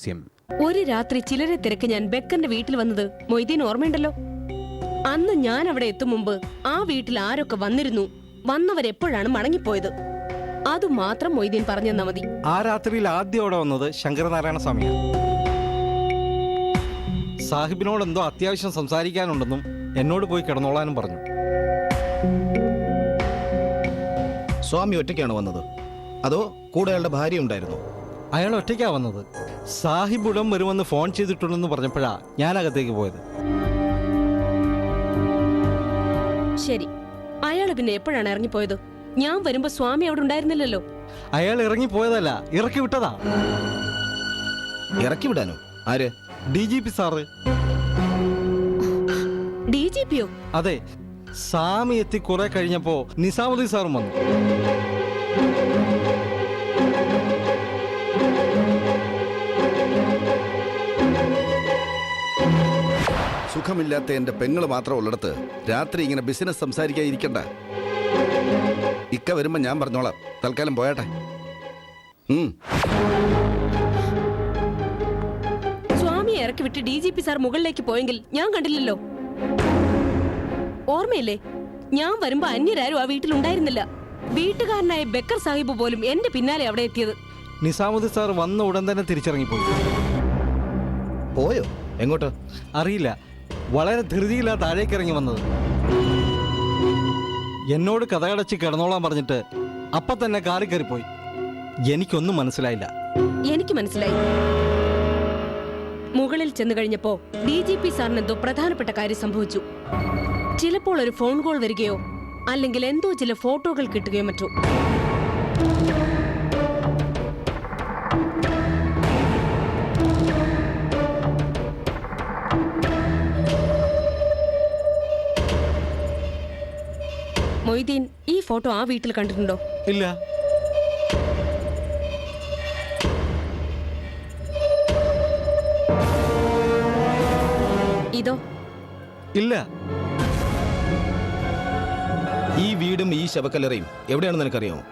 രഹസ്യം. ഒരു രാത്രി ചിലരെ തിരക്ക് ഞാൻ ബെക്കറിന്റെ വീട്ടിൽ വന്നത് മൊയ്തീൻ ഓർമ്മയുണ്ടല്ലോ? അന്ന് ഞാൻ അവിടെ എത്തും മുമ്പ് ആ വീട്ടിൽ ആരൊക്കെ വന്നിരുന്നു, വന്നവരെപ്പോഴാണ് മടങ്ങിപ്പോയത്, അതുമാത്രം മൊയ്തീൻ പറഞ്ഞു തന്നാ മതി. ആ രാത്രിയിൽ ആദ്യം അവിടെ വന്നത് ശങ്കരനാരായണ സ്വാമിയാണ്. സാഹിബിനോട് എന്തോ അത്യാവശ്യം സംസാരിക്കാനുണ്ടെന്നും എന്നോട് പോയി കിടന്നോളാനും പറഞ്ഞു. സ്വാമി ഒറ്റയ്ക്കാണ് വന്നത് അതോ കൂടെ അയാളുടെ ഭാര്യ ഉണ്ടായിരുന്നു? അയാൾ ഒറ്റയ്ക്കാ വന്നത്. സാഹിബ് ഉടൻ വരുമെന്ന് ഫോൺ ചെയ്തിട്ടുണ്ടെന്ന് പറഞ്ഞപ്പോഴാ ഞാൻ അകത്തേക്ക് പോയത്. ശരി, അയാള് പിന്നെ എപ്പോഴാണ് ഇറങ്ങിപ്പോയത്? ഞാൻ വരുമ്പോ സ്വാമി അവിടെ ഉണ്ടായിരുന്നില്ലല്ലോ. അയാൾ ഇറങ്ങിപ്പോയതല്ല, ഇറക്കി വിട്ടതാ. ഇറക്കി വിടാനോ? ആര്? DGP sir. DGPയോ? അതെ, സ്വാമി എത്തി കുറെ കഴിഞ്ഞപ്പോ നിസാമുദ്ദീൻ സാറും വന്നു. സുഖമില്ലാത്ത എന്റെ പെങ്ങള് മാത്രം ഉള്ളിടത്ത് രാത്രി ഇങ്ങനെ ബിസിനസ് സംസാരിക്കാൻ ഇരിക്കണ്ട. ഇക്ക വരുമ്പോ ഞാൻ പറഞ്ഞോളാം. തൽക്കാലം പോയാട്ടെ. സ്വാമിയെ ഇറക്കി വിട്ട് DGP സാർ മുകളിലേക്ക് പോയെങ്കിൽ ഞാൻ കണ്ടില്ലല്ലോ. ഓർമ്മയില്ലേ? ഞാൻ വരുമ്പോ അന്യരാരും ആ വീട്ടിലുണ്ടായിരുന്നില്ല. വീട്ടുകാരനായ ബക്കർ സാഹിബ് പോലും എന്റെ പിന്നാലെ അവിടെ എത്തിയത്. നിസാമുദ്ദീൻ സാർ വന്ന ഉടൻ തന്നെ തിരിച്ചിറങ്ങിപ്പോയി. പോയോ? എങ്ങോട്ട് അറിയില്ല. വളരെ ധൃതിയില്ലാ താഴേക്ക് ഇറങ്ങി വന്നത്. എന്നോട് കഥകടച്ച് കിടന്നോളാൻ പറഞ്ഞിട്ട് അപ്പൊ തന്നെ കാറി കയറിപ്പോയി. എനിക്കൊന്നും മനസ്സിലായില്ല. എനിക്ക് മനസ്സിലായി. മുകളിൽ ചെന്ന് കഴിഞ്ഞപ്പോ DGP സാറിന് എന്തോ പ്രധാനപ്പെട്ട കാര്യം സംഭവിച്ചു. ചിലപ്പോൾ ഒരു ഫോൺ കോൾ വരികയോ അല്ലെങ്കിൽ എന്തോ ചില ഫോട്ടോകൾ കിട്ടുകയോ മറ്റോ. മൊയ്തീൻ, ഈ ഫോട്ടോ ആ വീട്ടിൽ കണ്ടിട്ടുണ്ടോ? ഇല്ല. ഇതോ? ഇല്ല. ഈ വീടും ഈ ശവക്കല്ലറയും എവിടെയാണെന്ന് നിനക്കറിയാമോ?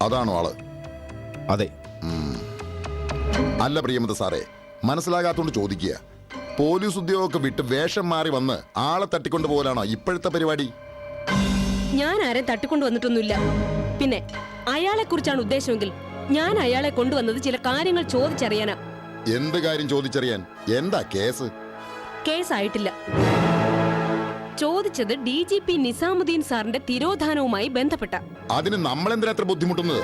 അതാണോ ആള്? അതെ. അല്ല പ്രിയമത സാറേ, മനസ്സിലാകാത്തോണ്ട് ചോദിക്കുക. പോലീസ് ഉദ്യോഗമൊക്കെ വിട്ട് വേഷം മാറി വന്ന് ആളെ തട്ടിക്കൊണ്ടു പോലാണോ ഇപ്പോഴത്തെ പരിപാടി? ഞാൻ ആരെ തട്ടിക്കൊണ്ടുവന്നിട്ടൊന്നുമില്ല. പിന്നെ അയാളെ കുറിച്ചാണ് ഉദ്ദേശമെങ്കിൽ ഞാൻ അയാളെ കൊണ്ടുവന്നത് ചില കാര്യങ്ങൾ ചോദിച്ചറിയാനാ. എന്ത് കാര്യം ചോദിച്ചറിയാൻ? എന്താ കേസ്? കേസായിട്ടില്ല. ചോദിച്ചത് DGP നിസാമുദ്ദീൻ സാറിന്റെ തിരോധാനവുമായി ബന്ധപ്പെട്ട. അതിന് നമ്മളെന്തിനാ അത്ര ബുദ്ധിമുട്ടുന്നത്?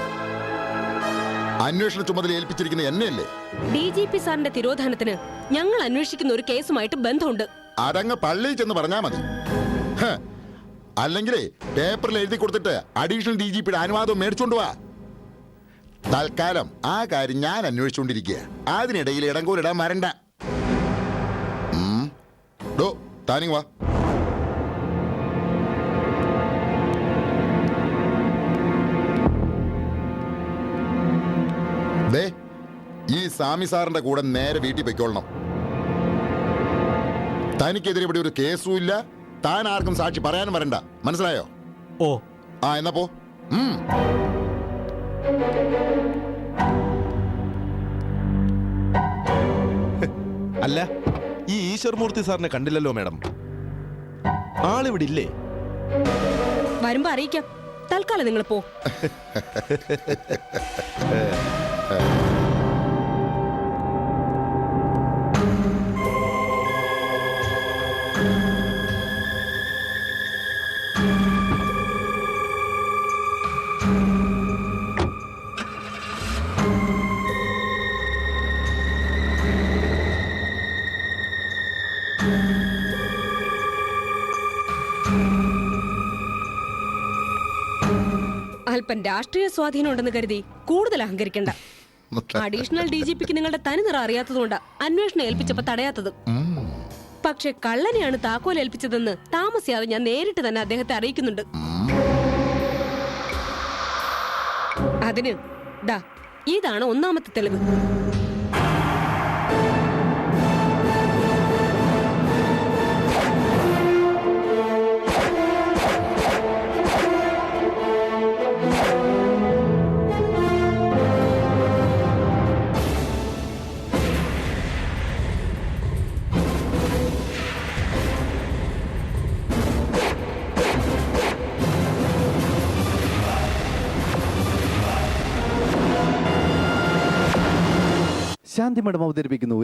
അന്വേഷണ ചുമതല ഏൽപ്പിച്ചിരിക്കുന്ന എന്നെയല്ലേ? DGP സാറിന്റെ തിരോധാനത്തിന് ഞങ്ങൾ അന്വേഷിക്കുന്ന ഒരു കേസുമായിട്ട് ബന്ധമുണ്ട്. അതങ്ങ് പള്ളിയിൽ ചെന്ന് പറഞ്ഞാ മതി. അല്ലെങ്കിലേ പേപ്പറിൽ എഴുതി കൊടുത്തിട്ട് അഡീഷണൽ DGPയുടെ അനുവാദം മേടിച്ചോണ്ട് വാ. തൽക്കാലം ആ കാര്യം ഞാൻ അന്വേഷിച്ചുകൊണ്ടിരിക്കുക. അതിനിടയിൽ ഇടങ്കോലിടാൻ വരണ്ട. ഡോ താനിങ് വാ. ദേ, ഈ സ്വാമി സാറിന്റെ കൂടെ നേരെ വീട്ടിൽ പൊയ്ക്കൊള്ളണം. തനിക്കെതിരെ ഇവിടെ ഒരു കേസും ഇല്ല. താൻ ആർക്കും സാക്ഷി പറയാനും വരണ്ട. മനസ്സിലായോ? ഓ. ആ എന്നാ പോ. അല്ല, ഈ ഈശ്വർമൂർത്തി സാറിനെ കണ്ടില്ലല്ലോ മാഡം. ആളിവിടെ ഇല്ലേ? വരുമ്പോ അറിയിക്കാം. തൽക്കാലം നിങ്ങൾ പോ. അല്പം രാഷ്ട്രീയ സ്വാധീനം ഉണ്ടെന്ന് കരുതി കൂടുതൽ അഹങ്കരിക്കണ്ട. അഡീഷണൽ DGPക്ക് നിങ്ങളുടെ തനിനിറ അറിയാത്തതുകൊണ്ടാ അന്വേഷണം ഏൽപ്പിച്ചപ്പോ തടയാത്തത്. പക്ഷെ കള്ളനെയാണ് താക്കോൽ ഏൽപ്പിച്ചതെന്ന് താമസിയാതെ ഞാൻ നേരിട്ട് തന്നെ അദ്ദേഹത്തെ അറിയിക്കുന്നുണ്ട്. അതിന് ദാ ഇതാണ് ഒന്നാമത്തെ തെളിവ്. ശാന്തി മഠം അവതരിപ്പിക്കുന്നു